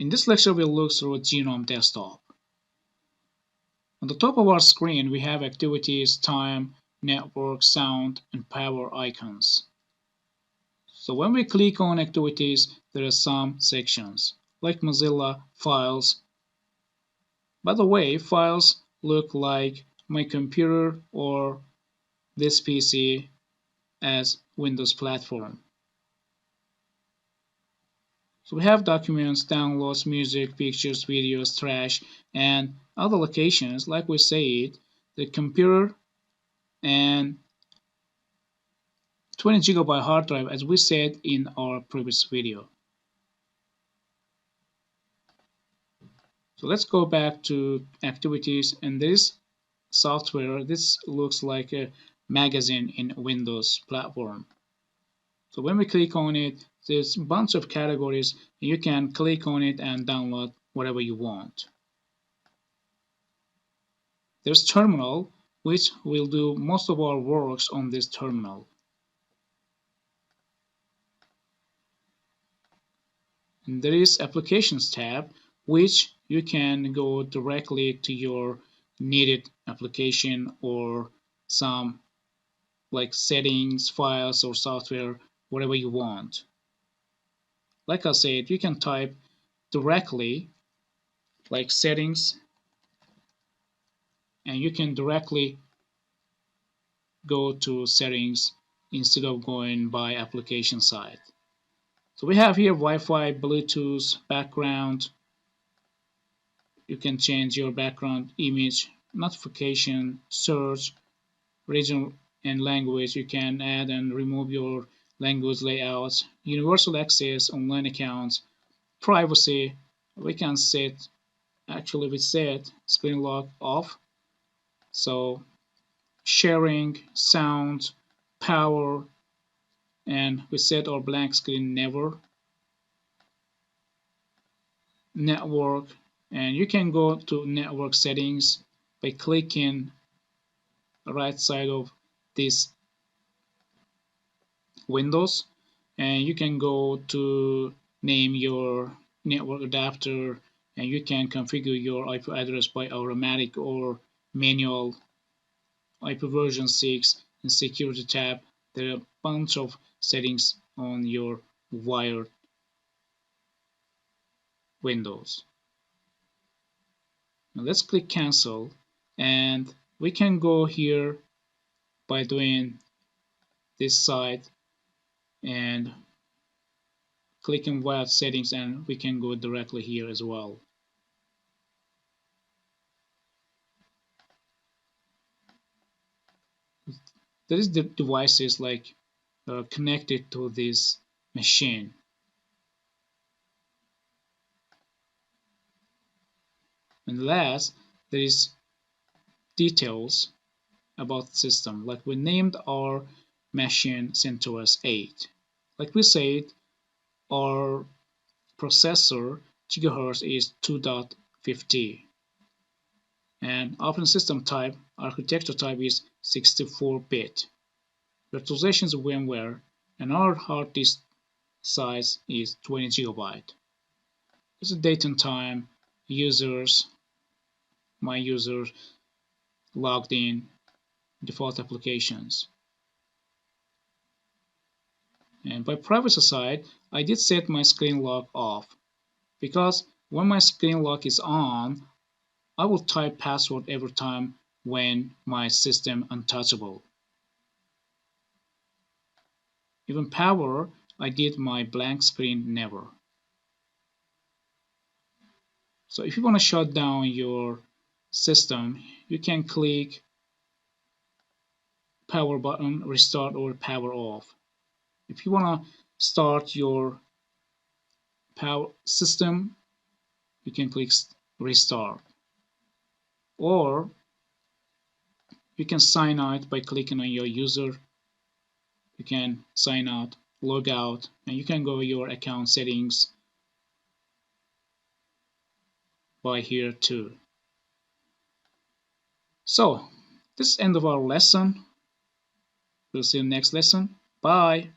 In this lecture, we'll look through GNOME Desktop. On the top of our screen, we have activities, time, network, sound, and power icons. So when we click on activities, there are some sections, like Mozilla Files. By the way, files look like my computer or this PC as Windows platform. So we have documents, downloads, music, pictures, videos, trash, and other locations. Like we said, the computer and 20 GB hard drive, as we said in our previous video. So let's go back to activities, and this software, this looks like a magazine in Windows platform. So when we click on it, there's a bunch of categories. You can click on it and download whatever you want. There's terminal, which will do most of our works on this terminal. And there is applications tab, which you can go directly to your needed application or some like settings, files, or software, whatever you want. Like I said, you can type directly like settings, and you can directly go to settings instead of going by application side. So we have here Wi-Fi, Bluetooth, background. You can change your background image, notification, search, region and language. You can add and remove your language layouts, universal access, online accounts, privacy. We can set, actually we set screen lock off. So sharing, sound, power, and we set our blank screen never. Network, and you can go to network settings by clicking the right side of this windows, and you can go to name your network adapter, and you can configure your IP address by automatic or manual. IP version 6 in security tab. There are a bunch of settings on your wired windows. Now let's click cancel, and we can go here by doing this side and clicking wired settings, and we can go directly here as well. There is the devices like connected to this machine. And last, there is details about the system. Like we named our machine CentOS 8. Like we said, our processor gigahertz is 2.50, and operating system type, architecture type is 64-bit. Virtualization is VMware, and our hard disk size is 20 GB. This is date and time, users, my users, logged in, default applications. And by privacy side, I did set my screen lock off, because when my screen lock is on, I will type password every time when my system untouchable. Even power, I did my blank screen never. So if you want to shut down your system, you can click power button, restart, or power off. If you want to start your power system, you can click restart. Or you can sign out by clicking on your user. You can sign out, log out, and you can go your account settings by here too. So this is the end of our lesson. We'll see you next lesson. Bye.